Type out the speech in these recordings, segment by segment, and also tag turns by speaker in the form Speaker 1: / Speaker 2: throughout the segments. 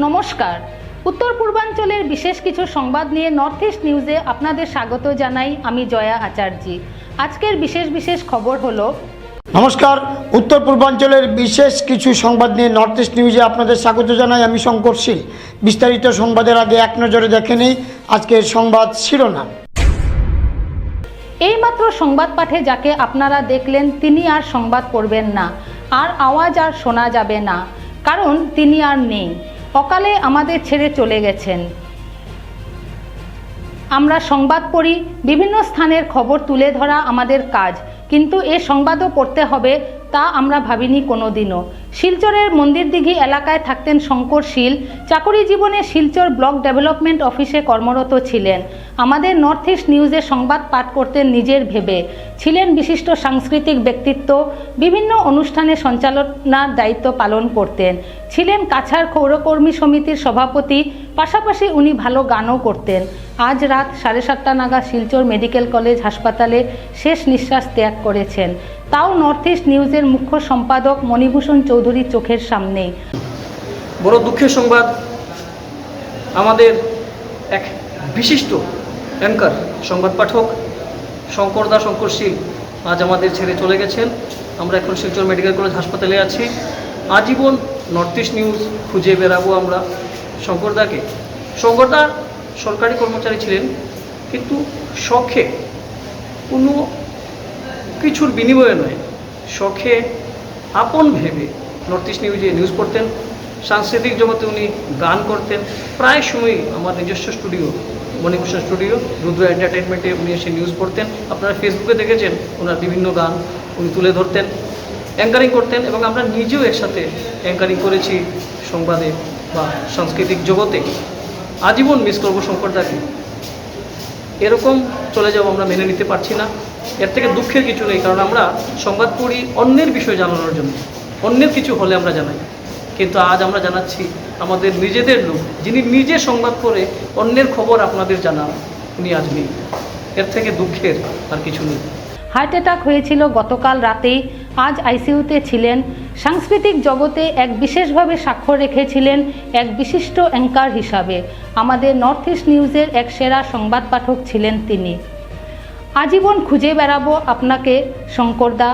Speaker 1: নমস্কার। উত্তর পূর্বাঞ্চলের বিশেষ কিছু সংবাদ নিয়ে নর্থ ইস্ট নিউজে আপনাদের স্বাগত জানাই। আমি জয়া আচার্যি। আজকের বিশেষ খবর হলো।
Speaker 2: নমস্কার, উত্তর পূর্বাঞ্চলের বিশেষ কিছু সংবাদ নিয়ে নর্থ ইস্ট নিউজে আপনাদের স্বাগত জানাই। আমি শঙ্কর শীল। বিস্তারিত সংবাদের আগে এক নজরে দেখে নেই আজকের সংবাদ শিরোনাম।
Speaker 1: এইমাত্র সংবাদ পাঠে যাকে আপনারা দেখলেন তিনি আর সংবাদ পড়বেন না, আর আওয়াজ আর শোনা যাবে না, কারণ তিনি আর নেই। অকালে আমাদের ছেড়ে চলে গেছেন। আমরা সংবাদ পড়ি, বিভিন্ন স্থানের খবর তুলে ধরা আমাদের কাজ, কিন্তু এ সংবাদও পড়তে হবে তা আমরা ভাবিনি কোনোদিনও। শিলচরের মন্দিরদিঘি এলাকায় থাকতেন শঙ্কর শীল। চাকরি জীবনে শিলচর ব্লক ডেভেলপমেন্ট অফিসে কর্মরত ছিলেন। আমাদের নর্থ ইস্ট নিউজে সংবাদ পাঠ করতেন নিজের ভেবে। ছিলেন বিশিষ্ট সাংস্কৃতিক ব্যক্তিত্ব, বিভিন্ন অনুষ্ঠানে সঞ্চালনার দায়িত্ব পালন করতেন। ছিলেন কাছাড় পৌরকর্মী সমিতির সভাপতি, পাশাপাশি উনি ভালো গানও করতেন। আজ রাত 7:30 নাগাদ শিলচর মেডিকেল কলেজ হাসপাতালে শেষ নিঃশ্বাস ত্যাগ করেছেন। তাও নর্থ ইস্ট নিউজের মুখ্য সম্পাদক মণিভূষণ চৌধুরীর চোখের সামনেই।
Speaker 3: বড় দুঃখের সংবাদ, আমাদের এক বিশিষ্ট অ্যাঙ্কার সংবাদ পাঠক শঙ্কর শীল আজ আমাদের ছেড়ে চলে গেছেন। আমরা এখন শিলচর মেডিকেল কলেজ হাসপাতালে আছি। আজীবন নর্থ ইস্ট নিউজ খুঁজে বেড়াবো আমরা শঙ্করদাকে। শঙ্করদা সরকারি কর্মচারী ছিলেন, কিন্তু শখে, কোনো কিছুর বিনিময়ে নয়, শখে আপন ভেবে নর্থ ইস্ট নিউজে নিউজ পড়তেন। সাংস্কৃতিক জগতে উনি গান করতেন। প্রায় সময়ই আমার নিজস্ব স্টুডিও, মণিভূষণ স্টুডিও, রুদ্র এন্টারটেনমেন্টে উনি এসে নিউজ পড়তেন। আপনারা ফেসবুকে দেখেছেন ওনার বিভিন্ন গান উনি তুলে ধরতেন, অ্যাঙ্কারিং করতেন, এবং আমরা নিজেও এর সাথে অ্যাঙ্কারিং করেছি সংবাদে বা সাংস্কৃতিক জগতে। আজীবন মিস করবো শঙ্করদাকে। এরকম চলে যাবো আমরা মেনে নিতে পারছি না। এর থেকে দুঃখের কিছু নেই, কারণ আমরা সংবাদ পড়ি অন্যের বিষয় জানানোর জন্য, অন্যের কিছু হলে আমরা জানাই, কিন্তু আজ আমরা জানাচ্ছি আমাদের নিজেদের লোক, যিনি নিজে সংবাদ পড়ে অন্যের খবর আপনাদের জানান, উনি আজ নেই। এর থেকে দুঃখের আর কিছু নেই।
Speaker 1: হার্ট অ্যাটাক হয়েছিল গতকাল রাতেই। আজ আইসিইউতে ছিলেন। সাংস্কৃতিক জগতে এক বিশেষভাবে স্বাক্ষর রেখেছিলেন এক বিশিষ্ট অ্যাঙ্কার হিসাবে। আমাদের নর্থ ইস্ট নিউজের এক সেরা সংবাদ পাঠক ছিলেন তিনি। আজীবন খুঁজে বেড়াবো আপনাকে শঙ্করদা,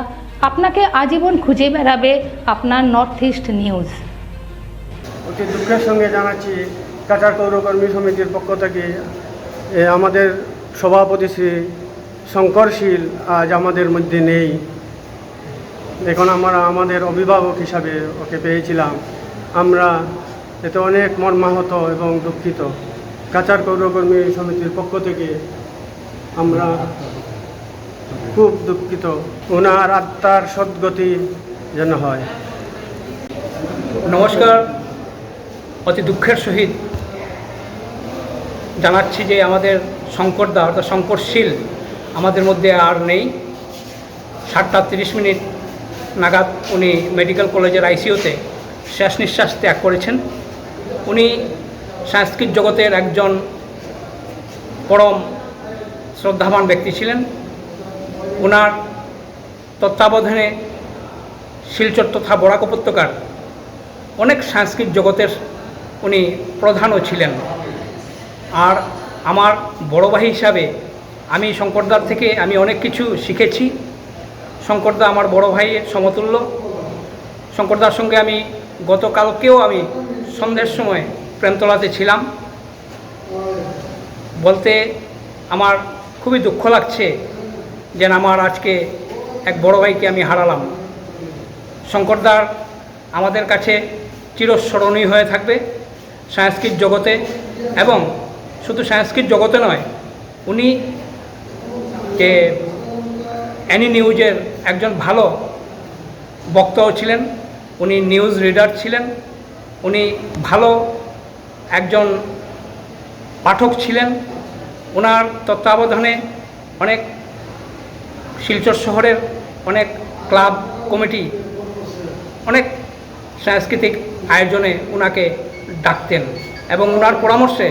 Speaker 1: আপনাকে আজীবন খুঁজে বেড়াবে আপনার নর্থ ইস্ট নিউজ।
Speaker 4: অতি দুঃখের সঙ্গে জানাচ্ছি কাছাড় পৌরকর্মী সমিতির পক্ষ থেকে আমাদের সভাপতি শ্রী শঙ্কর শীল আজ আমাদের মধ্যে নেই। এখন আমরা আমাদের অভিভাবক হিসাবে ওকে পেয়েছিলাম। আমরা এতে অনেক মর্মাহত এবং দুঃখিত। কাছাড় পৌরকর্মী সমিতির পক্ষ থেকে আমরা খুব দুঃখিত। ওনার আত্মার সদ্গতি যেন হয়।
Speaker 5: নমস্কার। অতি দুঃখের সহিত জানাচ্ছি যে আমাদের শঙ্করদা অর্থাৎ শঙ্কর শীল আমাদের মধ্যে আর নেই। 7:30 নাগাদ উনি মেডিকেল কলেজের আইসিইউতে শেষ নিঃশ্বাস ত্যাগ করেছেন। উনি সাংস্কৃতিক জগতের একজন পরম শ্রদ্ধাবান ব্যক্তি ছিলেন। ওনার তত্ত্বাবধানে শিলচর তথা বরাক উপত্যকার অনেক সাংস্কৃতিক জগতের উনি প্রধানও ছিলেন। আর আমার বড় ভাই হিসাবে আমি শঙ্করদার থেকে আমি অনেক কিছু শিখেছি। শঙ্করদা আমার বড় ভাইয়ের সমতুল্য। শঙ্করদার সঙ্গে আমি গতকালকেও আমি সন্ধ্যের সময় প্রেমতলাতে ছিলাম। বলতে আমার খুবই দুঃখ লাগছে যে আমার আজকে এক বড় ভাইকে আমি হারালাম। শঙ্করদার আমাদের কাছে চিরস্মরণীয় হয়ে থাকবে সাংস্কৃতিক জগতে, এবং শুধু সাংস্কৃতিক জগতে নয়, উনি যে অ্যানি নিউজের একজন ভালো বক্তাও ছিলেন, উনি নিউজ রিডার ছিলেন, উনি ভালো একজন পাঠক ছিলেন। ওনার তত্ত্বাবধানে অনেক শিলচর শহরের অনেক ক্লাব কমিটি অনেক সাংস্কৃতিক আয়োজনে ওনাকে ডাকতেন, এবং ওনার পরামর্শে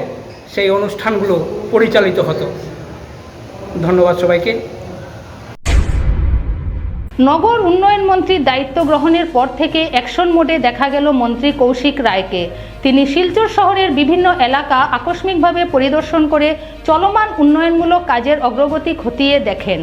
Speaker 5: সেই অনুষ্ঠানগুলো পরিচালিত হতো। ধন্যবাদ সবাইকে।
Speaker 1: নগর উন্নয়ন মন্ত্রীর দায়িত্ব গ্রহণের পর থেকে অ্যাকশন মোডে দেখা গেল মন্ত্রী কৌশিক রায়কে। তিনি শিলচর শহরের বিভিন্ন এলাকা আকস্মিকভাবে পরিদর্শন করে চলমান উন্নয়নমূলক কাজের অগ্রগতি খতিয়ে দেখেন।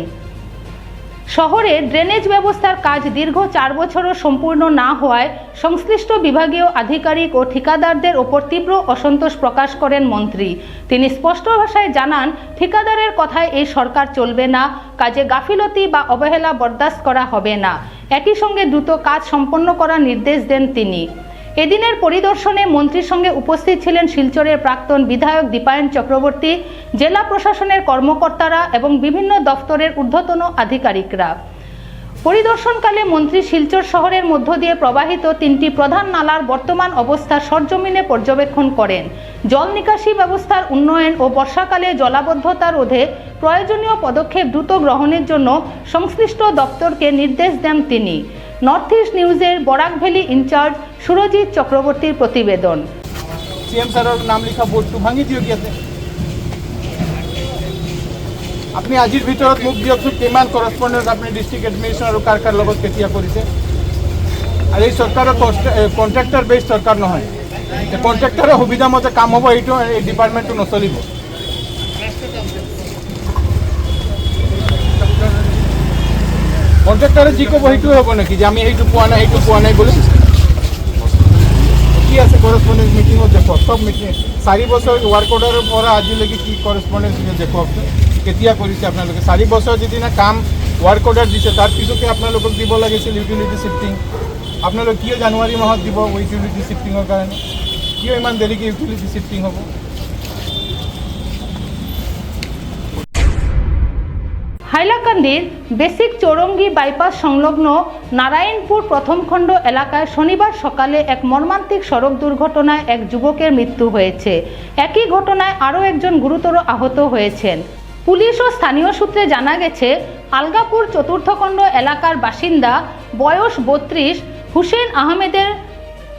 Speaker 1: শহরে ড্রেনেজ ব্যবস্থার কাজ দীর্ঘ 4 বছরও সম্পূর্ণ না হওয়ায় সংশ্লিষ্ট বিভাগীয় আধিকারিক ও ঠিকাদারদের ওপর তীব্র অসন্তোষ প্রকাশ করেন মন্ত্রী। তিনি স্পষ্ট ভাষায় জানান, ঠিকাদারের কথায় এই সরকার চলবে না, কাজে গাফিলতি বা অবহেলা বরদাস্ত করা হবে না। একই সঙ্গে দ্রুত কাজ সম্পন্ন করার নির্দেশ দেন তিনি। এদিনের পরিদর্শনে মন্ত্রীর সঙ্গে উপস্থিত ছিলেন শিলচরের প্রাক্তন বিধায়ক দীপায়ন চক্রবর্তী, জেলা প্রশাসনের কর্মকর্তারা এবং বিভিন্ন দফতরের ঊর্ধ্বতন আধিকারিকরা। পরিদর্শনকালে মন্ত্রী শিলচর শহরের মধ্য দিয়ে প্রবাহিত 3টি প্রধান নালার বর্তমান অবস্থা সরজমিনে পর্যবেক্ষণ করেন। জল নিকাশি ব্যবস্থার উন্নয়ন ও বর্ষাকালে জলাবদ্ধতা রোধে প্রয়োজনীয় পদক্ষেপ দ্রুত গ্রহণের জন্য সংশ্লিষ্ট দপ্তরকে নির্দেশ দেন তিনি। নর্থ ইস্ট নিউজের বরাক ভ্যালি ইনচার্জ সুরজিৎ চক্রবর্তীর প্রতিবেদন।
Speaker 6: सीएम सर नाम लिखा बोर्ड भांगी दियो गया अपनी আজিৰ ভিতৰত মোক দিয়কচোন কিমান করসপন্ডেন্স আপনি ডিস্ট্রিক্ট এডমিনিস্ট্রেটর কার কার লগত কেতিয়া কৰিছে। আৰু এই চৰকাৰৰ কন্ট্রাক্টৰ বেস চৰকাৰ নহয়, কন্ট্রাক্টৰৰ সুবিধা মতে কাম হ'ব, এইটো এই ডিপাৰ্টমেণ্টটো নচলিব। কন্ট্রাক্টৰে যি ক'ব সেইটোৱে হ'ব নেকি যে আমি এইটো পোৱা নাই বুলি। কি আছে করসপন্ডেন্স মিটিংত দেখক, সব মিটিং 4 বছর ওয়ার্ক অর্ডারের পরে আজিলৈকে কি করসপন্ডেন্স দেখক কেতিয়া কৰিছে আপোনালোকে। 4 বছৰ যিদিনা কাম ওয়ার্ক অর্ডার দিছে তাৰ পিছতে আপোনালোকক দিব লাগিছিল ইউটিলিটি শিফটিং। আপোনালোক কিয় জানুৱাৰী মাহত দিব ইউটিলিটি শিফটিঙৰ কাৰণে? কিয় ইমান দেৰিকৈ ইউটিলিটি শিফটিং হ'ব?
Speaker 1: হাইলাকান্দির বেসিক চৌরঙ্গি বাইপাস সংলগ্ন নারায়ণপুর প্রথম খণ্ড এলাকায় শনিবার সকালে এক মর্মান্তিক সড়ক দুর্ঘটনায় এক যুবকের মৃত্যু হয়েছে। একই ঘটনায় আরও একজন গুরুতর আহত হয়েছেন। পুলিশ ও স্থানীয় সূত্রে জানা গেছে, আলগাপুর চতুর্থ খণ্ড এলাকার বাসিন্দা বয়স 32 হুসেন আহমেদের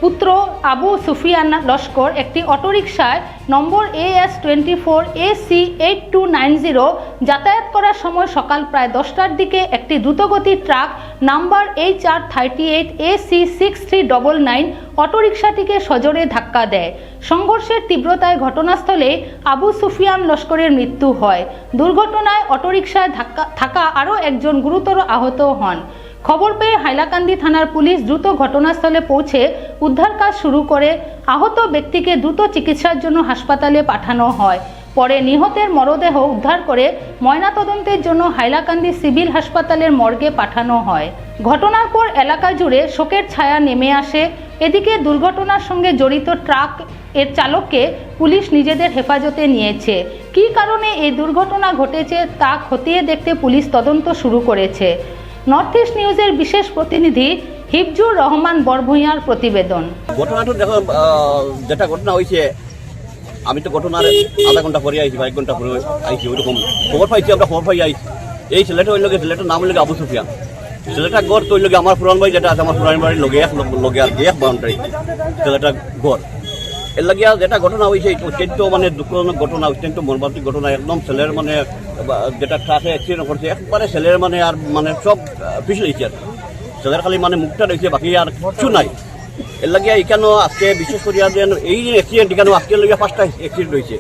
Speaker 1: পুত্র আবু সুফিয়ান লস্কর একটি অটোরিকশায় নম্বর AS24 AC 8290 যাতায়াত করার সময় সকাল প্রায় 10টার দিকে একটি দ্রুতগতির ট্রাক নাম্বার HR38 AC 6399 অটোরিকশাটিকে সজোরে ধাক্কা দেয়। সংঘর্ষের তীব্রতায় ঘটনাস্থলে আবু সুফিয়ান লস্করের মৃত্যু হয়। দুর্ঘটনায় অটোরিকশায় থাকা আরও একজন গুরুতর আহত হন। খবর পেয়ে হাইলাকান্দি থানার পুলিশ দ্রুত ঘটনাস্থলে পৌঁছে উদ্ধার কাজ শুরু করে আহত ব্যক্তিকে দ্রুত চিকিৎসার জন্য হাসপাতালে পাঠানো হয়। পরে নিহতের মরদেহ উদ্ধার করে ময়নাতদন্তের জন্য হাইলাকান্দি সিভিল হাসপাতালের মর্গে পাঠানো হয়। ঘটনার পর এলাকা জুড়ে শোকের ছায়া নেমে আসে। এদিকে দুর্ঘটনার সঙ্গে জড়িত ট্রাক এর চালককে পুলিশ নিজেদের হেফাজতে নিয়েছে। কী কারণে এই দুর্ঘটনা ঘটেছে তা খতিয়ে দেখতে পুলিশ তদন্ত শুরু করেছে। নর্থ ইস্ট নিউজের বিশেষ প্রতিনিধি হিফজুর রহমান বরভূঁইয়ার প্রতিবেদন।
Speaker 7: ঘটনাটা দেখো, যেটা ঘটনা হয়েছে আমি তো ঘটনার আধা ঘন্টা পরে আইছি বা 1 ঘন্টা পরে আইছি, ওইরকম খবর পাইছি, আমরা খবর পাই আইছি। এই ছেলেটা হইল ছেলেটার নাম হইল আবু সুফিয়ান। ছেলেটা গড় তৈল আমার পুরান বাড়ি যেটা আছে, আমার পুরান বাড়ির লগে আর এক বাউন্ডারি ছেলেটা গড়। এর লাগিয়া যেটা ঘটনা হয়েছে অত্যন্ত মানে দুঃখজনক ঘটনা, অত্যন্ত মর্মান্তিক ঘটনা। একদম ছেলের মানে যেটা ট্রাকে অ্যাক্সিডেন্ট করছে একবারে ছেলের মানে আর মানে সব পিছলেছে আর ছেলের খালি মানে মুখটা রয়েছে, বাকি আর কিছু নাই। এর লাগিয়া এখানেও আজকে বিশেষ করিয়া যেন এই অ্যাক্সিডেন্ট এখানেও আজকে লাগিয়া 5টা অ্যাক্সিডেন্ট রয়েছে,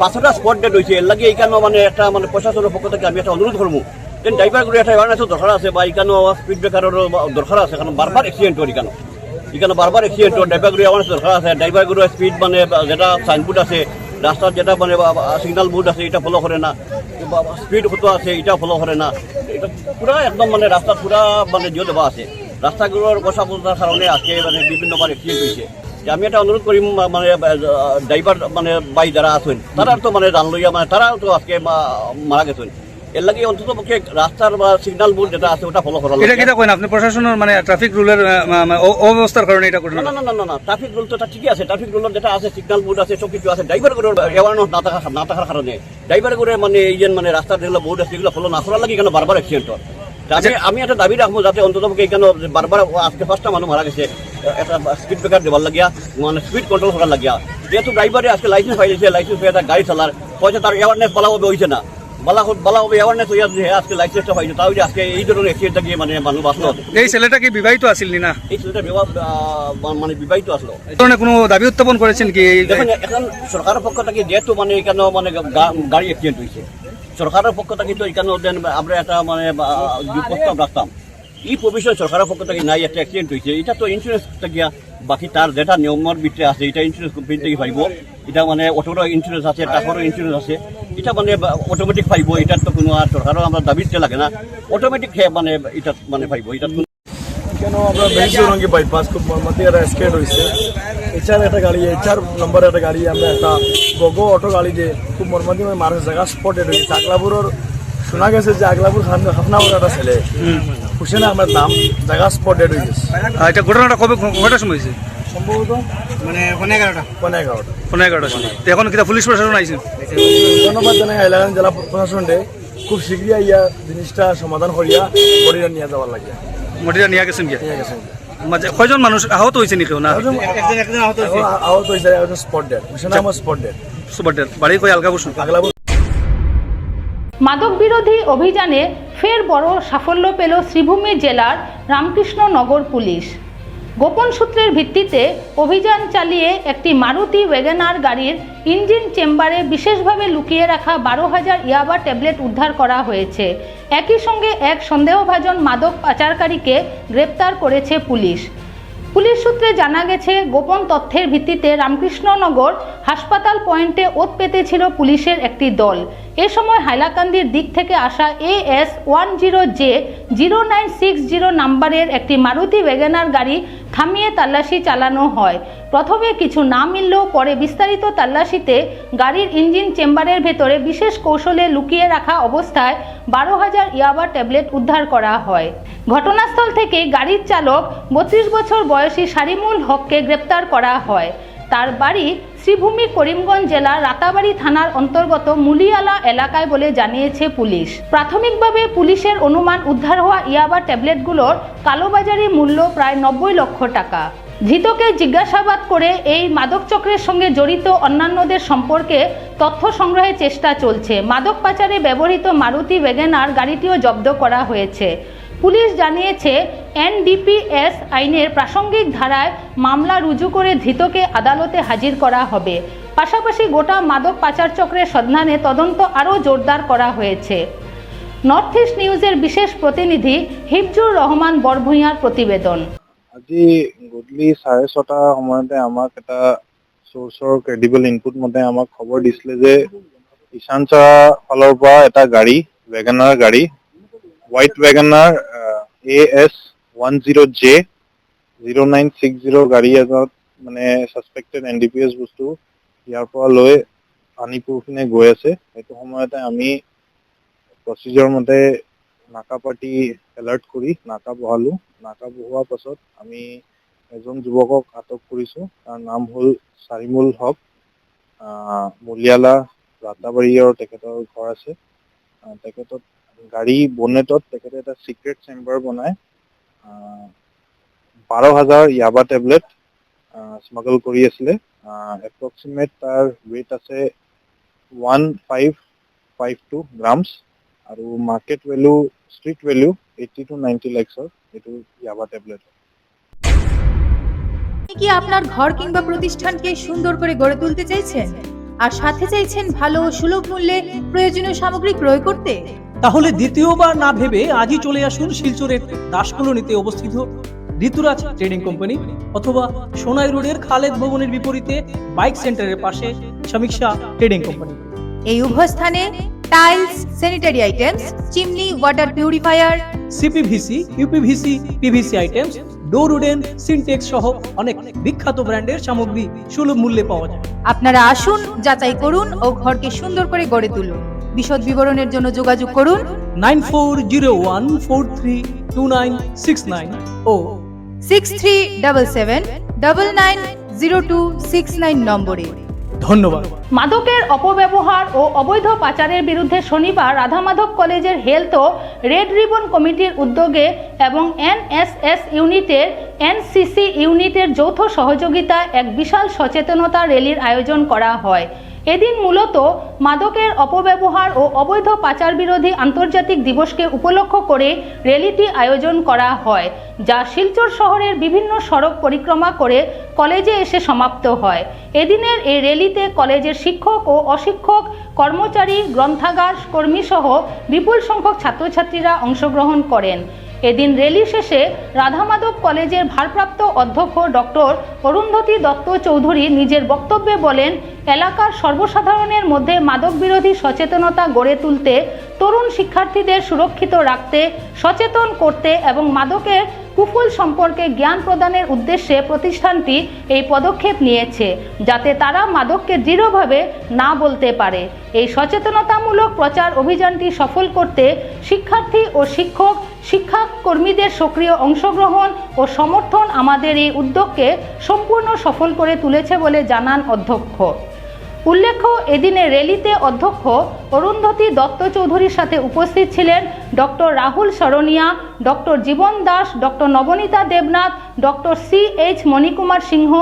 Speaker 7: 5টা স্পট ডেট রয়েছে। এর লাগিয়ে এখানেও মানে একটা মানে প্রশাসনের পক্ষ থেকে আমি একটা অনুরোধ করবো, যেন ড্রাইভার করে একটা অ্যাওয়ারনেসও দরকার আছে বা এখানেও স্পিড ব্রেকারেরও দরকার আছে, কারণ বারবার অ্যাক্সিডেন্ট হয় এখানে বারবার অ্যাক্সিডেন্ট হয়। ড্রাইভার করে অ্যাওয়ারনেস দরকার আছে। ড্রাইভার করে স্পিড মানে যেটা সাইনবোর্ড আছে রাস্তার, যেটা মানে সিগন্যাল বোর্ড আছে এটা ফলো করে না, স্পিড কত আছে এটা ফলো করে না। এটা পুরা একদম মানে রাস্তা পুরা মানে জিও দেওয়া আছে। রাস্তাগুলোর বসাবতার কারণে আজকে মানে বিভিন্নবার অ্যাক্সিডেন্ট হয়েছে। আমি একটা অনুরোধ করি মানে ড্রাইভার মানে বাই যারা আছেন তারা তো মানে জান লইয়া মানে তারাও তো আজকে মারা গেছেন। এর লাগে অন্তত পক্ষে রাস্তার বা সিগন্যাল বোর্ড যেটা আছে ওটা ফলো করা লাগে।
Speaker 3: এটা কইন আপনি প্রশাসনের মানে ট্রাফিক রুলের অব্যবস্থার কারণে এটা করেন?
Speaker 7: না, ট্রাফিক রুল তো ঠিকই আছে। ট্রাফিক রুলের যেটা আছে সিগন্যাল বোর্ড আছে সব কিছু আছে। ড্রাইভার করে অ্যাওয়ারনেস না থাকার কারণে ড্রাইভার করে মানে এই যে মানে রাস্তার যেগুলো বোর্ড আছে এগুলো ফলো না করার লাগে কেন বারবার অ্যাক্সিডেন্ট হয়। আমি একটা দাবি রাখবো যাতে অন্তত পক্ষে এখানে বারবার আজকে 5টা মানুষ মারা গেছে একটা স্পিড ব্রেকার দেওয়ার লাগিয়া, মানে স্পিড কন্ট্রোল করার লাগিয়া। যেহেতু ড্রাইভারে আজকে লাইসেন্স পাইছে, লাইসেন্স পেয়ে তার গাড়ি চালার হয়তো তার অ্যাওয়ারনেস পালাবো হয়েছে না, বালা হবে অ্যাওয়ারনেস হয়ে আসছে আজকে লাইসেন্সটা পাইছে তাও যে আজকে এই ধরনের অ্যাক্সিডেন্টটা গিয়ে মানে মানুষ বাঁচলো।
Speaker 5: এই ছেলেটা কি বিবাহিত আছিল না?
Speaker 7: এই ছেলেটা মানে বিবাহিত আসলো।
Speaker 5: এই ধরনের কোনো দাবি উত্থাপন করেছেন কি?
Speaker 7: দেখুন এখন সরকারের পক্ষ থেকে যেহেতু মানে এখানে মানে গাড়ি অ্যাক্সিডেন্ট হয়েছে, সরকারের পক্ষ থেকে তো এখানে আমরা একটা মানে প্রস্তাব রাখতাম, এই প্রভিশন সরকারের পক্ষ থেকে নাই, একটা অ্যাক্সিডেন্ট হয়েছে এটা তো ইন্স্যুরেন্স থেকে বাকি তার যেটা নিয়মের ভিতরে আছে এটা ইন্স্যুরেন্স কোম্পানি থেকে পাইব, এটা মানে অটোরও ইন্স্যুরেন্স আছে, ট্রাকেরও ইন্স্যুরেন্স আছে, এটা মানে অটোমেটিক পাইব, এটার তো কোনো আর সরকারও আমরা দাবি দিতে লাগে না, অটোমেটিক মানে এটা মানে পাইব। এটা
Speaker 8: কেন আমরা বেশিরঙ্গি বাইপাস খুব মর্মান্তিক একটা অ্যাক্সিডেন্ট হয়েছে, একটা গাড়ি HR নম্বর একটা গাড়ি আমরা একটা গগো অটো গাড়ি দিয়ে খুব মর্মান্তিক মানুষ জায়গা স্পটেড হয়েছে। আগলাপুরের শোনা গেছে যে আগলাপুর হাফনাপুর একটা ছেলে হুসেন আহমেদ নাম জায়গা স্পটেড হয়ে গেছে।
Speaker 5: এটা ঘটনাটা কয়টার সময় হয়েছে?
Speaker 8: সম্ভবত মানে 11:30
Speaker 5: সময়। এখন কিনা পুলিশ প্রশাসন আইছে?
Speaker 8: ধন্যবাদ জানাই হাইলাকান্দি জেলা প্রশাসনকে খুব শীঘ্রই ইয়া জিনিসটা সমাধান করিয়া বডিটা নিয়ে যাওয়ার লাগে।
Speaker 5: মটিরা নিয়ে গেছেন কি?
Speaker 8: নিয়ে গেছেন।
Speaker 5: কয়জন মানুষ আহত হয়েছে নাকি? না,
Speaker 8: একজন আহত হয়েছে, একজন spot dead, Hussain Ahmed spot dead.
Speaker 5: সুপারডের বাড়ি কই? আগলাপুর।
Speaker 1: মাদক বিরোধী অভিযানে ফের বড় সাফল্য পেল শ্রীভূমি জেলার রামকৃষ্ণনগর পুলিশ। গোপন সূত্রের ভিত্তিতে অভিযান চালিয়ে একটি মারুতি ওয়াগনার গাড়ির ইঞ্জিন চেম্বারে বিশেষভাবে লুকিয়ে রাখা 12,000 ইয়াবা ট্যাবলেট উদ্ধার করা হয়েছে। একই সঙ্গে এক সন্দেহভাজন মাদক পাচারকারীকে গ্রেপ্তার করেছে পুলিশ। পুলিশ সূত্রে জানা গেছে, গোপন তথ্যের ভিত্তিতে রামকৃষ্ণনগর হাসপাতাল পয়েন্টে ওত পেতেছিল পুলিশের একটি দল। এ সময় হাইলাকান্দির দিক থেকে আসা AS10J0960 নাম্বারের একটি মারুতি ওয়াগনার গাড়ি থামিয়ে তল্লাশি চালানো হয়। প্রথমে কিছু না মিললেও পরে বিস্তারিত তল্লাশিতে গাড়ির ইঞ্জিন চেম্বারের ভেতরে বিশেষ কৌশলে লুকিয়ে রাখা অবস্থায় 12,000 ইয়াবা ট্যাবলেট উদ্ধার করা হয়। ঘটনাস্থল থেকে গাড়ির চালক 32 বছর বয়সী সারিমুল হককে গ্রেপ্তার করা হয়। তার বাড়ি শ্রীভূমি করিমগঞ্জ জেলার রাতাবাড়ি থানার অন্তর্গত মুলিয়ালা এলাকায় বলে জানিয়েছে পুলিশ। প্রাথমিকভাবে পুলিশের অনুমান, উদ্ধার হওয়া ইয়াবা ট্যাবলেটগুলোর কালোবাজারি মূল্য প্রায় 90 লক্ষ টাকা। ধৃতকে জিজ্ঞাসাবাদ করে এই মাদক চক্রের সঙ্গে জড়িত অন্যান্যদের সম্পর্কে তথ্য সংগ্রহের চেষ্টা চলছে। মাদক পাচারে ব্যবহৃত মারুতি ওয়াগনার গাড়িটিও জব্দ করা হয়েছে। পুলিশ জানিয়েছে, NDPS আইনের প্রাসঙ্গিক ধারায় মামলা রুজু করে ধৃতকে আদালতে হাজির করা হবে। পাশাপাশি গোটা মাদক পাচার চক্রের সন্ধানে তদন্ত আরও জোরদার করা হয়েছে। নর্থ ইস্ট নিউজের বিশেষ প্রতিনিধি হিফজুর রহমান বরভূঁইয়ার প্রতিবেদন।
Speaker 9: আজি গধূলি 6:30 সময়তে আমাক এটা সোর্সৰ ক্ৰেডিবল ইনপুট মতে আমাক খবৰ দিছিলে যে ঈশানচা ফালৰ পৰা এটা গাড়ী ওয়াগনাৰ গাড়ী হোৱাইট ওয়াগনাৰ AS10J0960 গাড়ী এজনত মানে সাসপেক্টেড NDPS বস্তু ইয়াৰ পৰা লৈ আনিপুৰ পিনে গৈ আছে। সেইটো সময়তে আমি প্ৰচিজাৰ মতে নাকা পাৰ্টি এলাৰ্ট কৰি নাকা বহালো। নাকা বহোৱাৰ পাছত আমি এজন যুৱকক আটক কৰিছোঁ। তাৰ নাম হ'ল সাৰিমুল হক, মুলিয়ালা ৰাতাবাৰীৰ তেখেতৰ ঘৰ আছে। তেখেতত গাড়ী বনেটত তেখেতে এটা সিক্ৰেট চেম্বাৰ বনাই 12,000 ইয়াবা টেবলেট স্মাগল কৰি আছিলে। এপ্ৰক্সিমেট তাৰ ৱেইট আছে 1552 গ্ৰামছ আৰু মাৰ্কেট ভেলু স্ট্রিট ভ্যালু 80 to 90 লাখসর এটু ইয়াবা ট্যাবলেট।
Speaker 10: আপনি কি আপনার ঘর কিংবা প্রতিষ্ঠানকে সুন্দর করে গড়ে তুলতে চাইছেন আর সাথে চাইছেন ভালো ও সুলভ মূল্যে প্রয়োজনীয় সামগ্রী ক্রয় করতে?
Speaker 11: তাহলে দ্বিতীয়বার না ভেবে আজই চলে আসুন শিলচরের দাসকলোনিতে অবস্থিত ঋতুরাজ ট্রেডিং কোম্পানি অথবা সোনাই রোডের খালেদ ভবনের বিপরীতে বাইক সেন্টারের পাশে সমীক্ষা ট্রেডিং কোম্পানি।
Speaker 10: এই উভয় স্থানে tiles, sanitary items, chimney, water purifier,
Speaker 11: CPVC, UPVC, PVC items, ডোর উডেন, সিনটেক্স সহ অনেক বিখ্যাত ব্র্যান্ডের সামগ্রী সুলভ মূল্যে পাওয়া যায়।
Speaker 10: আপনারা আসুন, যাচাই করুন ও ঘরকে সুন্দর করে গড়ে তুলুন। বিশদ বিবরণের জন্য যোগাযোগ করুন
Speaker 11: 9401432969 ও
Speaker 10: 6377990269 নম্বরে।
Speaker 11: ধন্যবাদ।
Speaker 1: মাদকের অপব্যবহার ও অবৈধ পাচারের বিরুদ্ধে শনিবার রাধামাধব কলেজের হেলথ ও রেড রিবন কমিটির উদ্যোগে এবং NSS ইউনিটের NCC ইউনিটের যৌথ সহযোগিতায় এক বিশাল সচেতনতা র্যালির আয়োজন করা হয়। এদিন মূলত মাদকের অপব্যবহার ও অবৈধ পাচার বিরোধী আন্তর্জাতিক দিবসকে উপলক্ষ করে র্যালিটি আয়োজন করা হয়, যা শিলচর শহরের বিভিন্ন সড়ক পরিক্রমা করে কলেজে এসে সমাপ্ত হয়। এদিনের এই র্যালিতে কলেজের শিক্ষক ও অশিক্ষক, কর্মচারী, গ্রন্থাগার কর্মী সহ বিপুল সংখ্যক ছাত্রছাত্রীরা অংশগ্রহণ করেন। এদিন র্যালি শেষে রাধামাধব কলেজের ভারপ্রাপ্ত অধ্যক্ষ ডক্টর অরুন্ধতী দত্ত চৌধুরী নিজের বক্তব্যে বলেন, এলাকার সর্বসাধারণের মধ্যে মাদক বিরোধী সচেতনতা গড়ে তুলতে, তরুণ শিক্ষার্থীদের সুরক্ষিত রাখতে, সচেতন করতে এবং মাদকের কুফল সম্পর্কে জ্ঞান প্রদানের উদ্দেশ্যে প্রতিষ্ঠানটি এই পদক্ষেপ নিয়েছে, যাতে তারা মাদককে দৃঢ়ভাবে না বলতে পারে। এই সচেতনতামূলক প্রচার অভিযানটি সফল করতে শিক্ষার্থী ও শিক্ষাকর্মীদের সক্রিয় অংশগ্রহণ ও সমর্থন আমাদের এই উদ্যোগকে সম্পূর্ণ সফল করে তুলেছে বলে জানান অধ্যক্ষ। উল্লেখ্য, এদিনে র্যালিতে অধ্যক্ষ অরুন্ধতী দত্ত চৌধুরীর সাথে উপস্থিত ছিলেন doctor Rahul Saraniya, doctor Jiban Das, doctor Nabanita Debnath, doctor CH Manikumar Singha,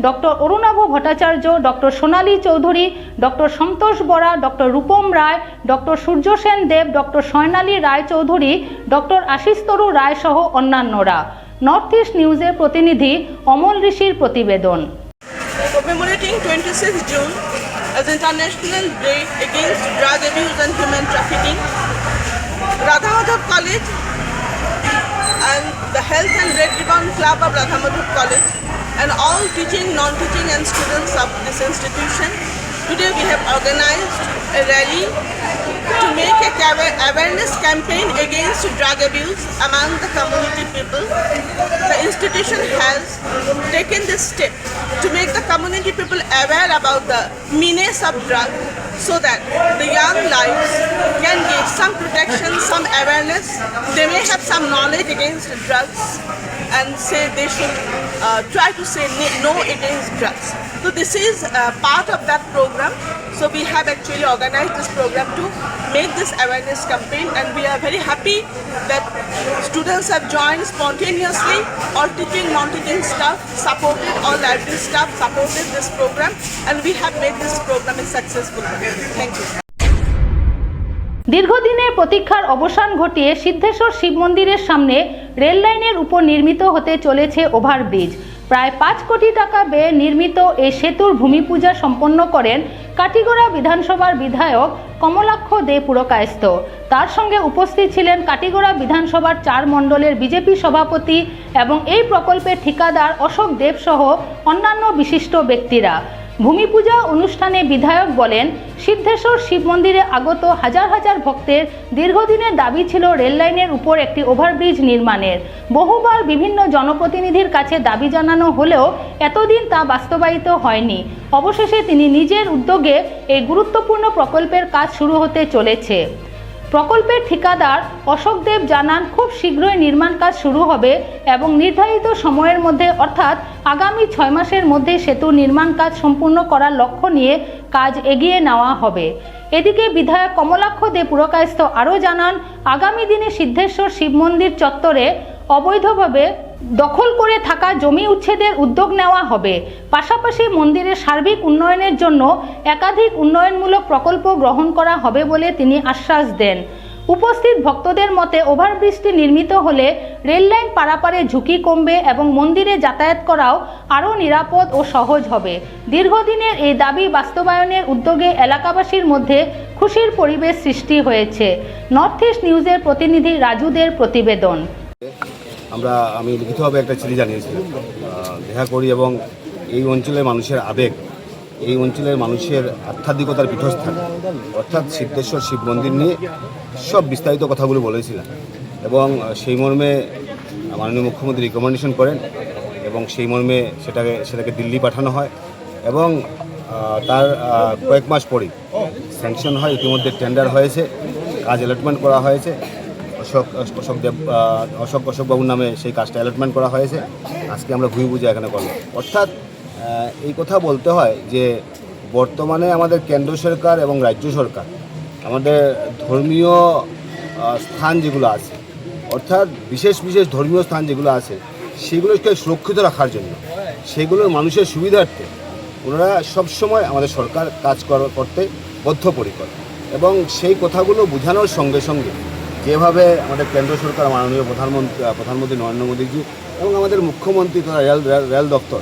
Speaker 1: doctor Arunabha Bhattacharya, doctor Sonali Chowdhury, doctor Santosh Bora, doctor Rupam Roy, doctor Suryasen Deb, doctor Saynali Roy Chowdhury, doctor Ashis Taru Roy সহ অন্যান্যরা। নর্থ ইস্ট নিউজের প্রতিনিধি অমল ঋষির প্রতিবেদন।
Speaker 12: Commemorating 26 June as International Day Against Drug Abuse and Human Trafficking, Radhamadhab College and the Health and Red Ribbon Club of Radhamadhab College and all teaching, non-teaching and students of this institution, today we have organized a rally to make a awareness campaign against drug abuse among the community people. The institution has taken this step to make the community people aware about the menace of drug, so that the young lives can get some protection, some awareness. They may have some knowledge against drugs and say they should try to say no against drugs. So this is part of that program. So we have actually organized this program to make this awareness campaign, and we are very happy that students have joined spontaneously. All teaching, non-teaching staff supported, all library staff supported this program, and we have made this program a successful one. Thank you.
Speaker 1: দীর্ঘদিনের প্রতীক্ষার অবসান ঘটিয়ে সিদ্ধেশ্বর শিব মন্দিরের সামনে rail লাইনের উপর নির্মিত হতে চলেছে ওভারব্রিজ। প্রায় 5 কোটি টাকা ব্যয়ে নির্মিত এই সেতুর ভূমি পূজা সম্পন্ন করেন কাটিগড়া বিধানসভার বিধায়ক কমলাক্ষ দে পুরকায়স্থ। তার সঙ্গে উপস্থিত ছিলেন কাটিগড়া বিধানসভার 4 মণ্ডলের বিজেপি সভাপতি এবং এই প্রকল্পের ঠিকাদার অশোক দেব সহ অন্যান্য বিশিষ্ট ব্যক্তিরা। ভূমি পূজা অনুষ্ঠানে বিধায়ক বলেন, সিদ্ধেশ্বর শিব মন্দিরে আগত হাজার হাজার ভক্তের দীর্ঘদিনের দাবি ছিল রেল লাইনের উপর একটি ওভারব্রিজ নির্মাণের। বহুবার বিভিন্ন জনপ্রতিনিধির কাছে দাবি জানানো হলেও এতদিন তা বাস্তবায়িত হয়নি। অবশেষে তিনি নিজের উদ্যোগে এই গুরুত্বপূর্ণ প্রকল্পের কাজ শুরু হতে চলেছে। প্রকল্পের ঠিকাদার অশোক দেব জানান, খুব শীঘ্রই নির্মাণ কাজ শুরু হবে এবং নির্ধারিত সময়ের মধ্যে অর্থাৎ আগামী 6 মাসের মধ্যে সেতু নির্মাণ কাজ সম্পূর্ণ করার লক্ষ্য নিয়ে কাজ এগিয়ে নেওয়া হবে। এদিকে বিধায়ক কমলাক্ষ দে পুরকায়স্থ আরও জানান, আগামী দিনে সিদ্ধেশ্বর শিব মন্দির চত্বরে অবৈধভাবে দখল করে থাকা জমি উচ্ছেদের উদ্যোগ নেওয়া হবে। পাশাপাশি মন্দিরের সার্বিক উন্নয়নের জন্য একাধিক উন্নয়নমূলক প্রকল্প গ্রহণ করা হবে বলে তিনি আশ্বাস দেন। উপস্থিত ভক্তদের মতে ওভারব্রিজটি নির্মিত হলে রেল লাইন পারাপারে ঝুঁকি কমবে এবং মন্দিরে যাতায়াত করাও আরও নিরাপদ ও সহজ হবে। দীর্ঘদিনের এই দাবি বাস্তবায়নের উদ্যোগে এলাকাবাসীর মধ্যে খুশির পরিবেশ সৃষ্টি হয়েছে। নর্থ ইস্ট নিউজের প্রতিনিধি রাজুদের প্রতিবেদন।
Speaker 13: আমি লিখিতভাবে একটা চিঠি জানিয়েছিলাম, দেখা করি এবং এই অঞ্চলের মানুষের আবেগ, এই অঞ্চলের মানুষের আধ্যাত্মিকতার পীঠস্থান অর্থাৎ সিদ্ধেশ্বর শিব মন্দির নিয়ে সব বিস্তারিত কথাগুলো বলেছিলাম এবং সেই মর্মে মাননীয় মুখ্যমন্ত্রী রিকমেন্ডেশন করেন এবং সেই মর্মে সেটাকে দিল্লি পাঠানো হয় এবং তার কয়েক মাস পরেই স্যাংশন হয়। ইতিমধ্যে টেন্ডার হয়েছে, কাজ অ্যালটমেন্ট করা হয়েছে। অশোকবাবুর নামে সেই কাজটা অ্যালটমেন্ট করা হয়েছে। আজকে আমরা ভূমি পূজা এখানে করলাম। অর্থাৎ এই কথা বলতে হয় যে বর্তমানে আমাদের কেন্দ্র সরকার এবং রাজ্য সরকার আমাদের ধর্মীয় স্থান যেগুলো আছে, অর্থাৎ বিশেষ বিশেষ ধর্মীয় স্থান যেগুলো আছে সেগুলোকে সুরক্ষিত রাখার জন্য, সেগুলোর মানুষের সুবিধার্থে ওনারা সবসময় আমাদের সরকার কাজ করতে বদ্ধপরিকর এবং সেই কথাগুলো বোঝানোর সঙ্গে সঙ্গে যেভাবে আমাদের কেন্দ্র সরকার মাননীয় প্রধানমন্ত্রী নরেন্দ্র মোদীজি এবং আমাদের মুখ্যমন্ত্রী তথা রেল দপ্তর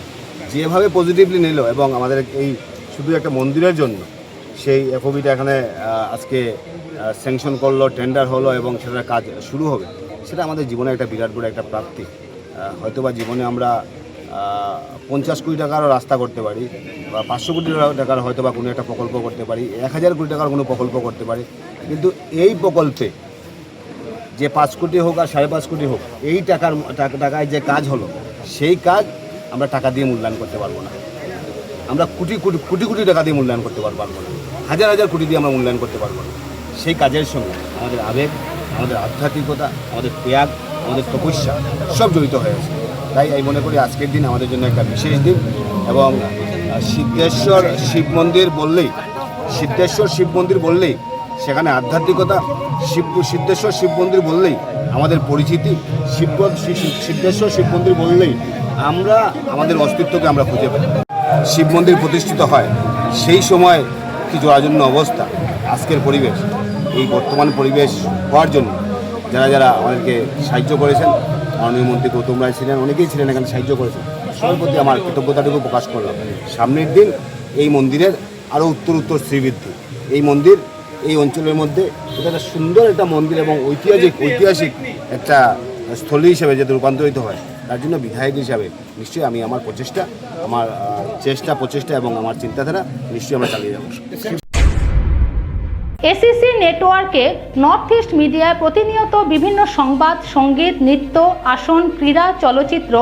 Speaker 13: যেভাবে পজিটিভলি নিল এবং আমাদের এই শুধু একটা মন্দিরের জন্য সেই এফওবিটা এখানে আজকে স্যাংশন করলো, টেন্ডার হলো এবং সেটার কাজ শুরু হবে, সেটা আমাদের জীবনে একটা বিরাট বড় একটা প্রাপ্তি। হয়তোবা জীবনে আমরা 50 কোটি টাকারও রাস্তা করতে পারি বা 500 কোটি টাকার হয়তো বা কোনো একটা প্রকল্প করতে পারি, 1000 কোটি টাকার কোনো প্রকল্প করতে পারি, কিন্তু এই প্রকল্পে যে 5 কোটি হোক আর 5.5 কোটি হোক, এই টাকায় যে কাজ হলো সেই কাজ আমরা টাকা দিয়ে মূল্যায়ন করতে পারবো না। আমরা কোটি টাকা দিয়ে মূল্যায়ন করতে পারবো না, হাজার কোটি দিয়ে আমরা মূল্যায়ন করতে পারবো না। সেই কাজের সঙ্গে আমাদের আবেগ, আমাদের আধ্যাত্মিকতা, আমাদের ত্যাগ, আমাদের তপস্যা সব জড়িত হয়ে আছে। তাই আমি মনে করি আজকের দিন আমাদের জন্য একটা বিশেষ দিন এবং সিদ্ধেশ্বর শিব মন্দির বললেই সেখানে আধ্যাত্মিকতা, সিদ্ধেশ্বর শিব মন্দির বললেই আমাদের পরিচিতি, সিদ্ধেশ্বর শিব মন্দির বললেই আমরা আমাদের অস্তিত্বকে আমরা খুঁজে পাই। শিব মন্দির প্রতিষ্ঠিত হয় সেই সময় কি জরাজন্য অবস্থা, আজকের পরিবেশ, এই বর্তমান পরিবেশ হওয়ার জন্য যারা আমাদেরকে সাহায্য করেছেন, মাননীয় মন্ত্রী গৌতম রায় ছিলেন, অনেকেই ছিলেন এখানে সাহায্য করেছেন, সবার প্রতি আমার কৃতজ্ঞতাটুকু প্রকাশ করলাম। সামনের দিন এই মন্দিরের আরও উত্তর শ্রীবৃদ্ধি। এই মন্দির এই অঞ্চলের মধ্যে এটা একটা সুন্দর একটা মন্দির এবং ঐতিহাসিক একটা স্থলী হিসেবে যাতে রূপান্তরিত হয়, তার জন্য বিধায়ক হিসাবে নিশ্চয়ই আমি আমার প্রচেষ্টা এবং আমার চিন্তাধারা নিশ্চয়ই আমরা চালিয়ে যাব।
Speaker 1: এসিসি নেটওয়ার্কে নর্থ ইস্ট মিডিয়ায় প্রতিনিয়ত বিভিন্ন সংবাদ, সঙ্গীত, নৃত্য, আসন, ক্রীড়া, চলচ্চিত্র,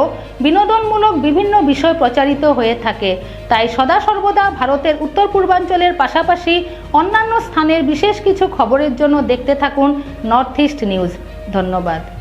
Speaker 1: বিনোদনমূলক বিভিন্ন বিষয় প্রচারিত হয়ে থাকে। তাই সদা সর্বদা ভারতের উত্তর পূর্বাঞ্চলের পাশাপাশি অন্যান্য স্থানের বিশেষ কিছু খবরের জন্য দেখতে থাকুন নর্থ ইস্ট নিউজ। ধন্যবাদ।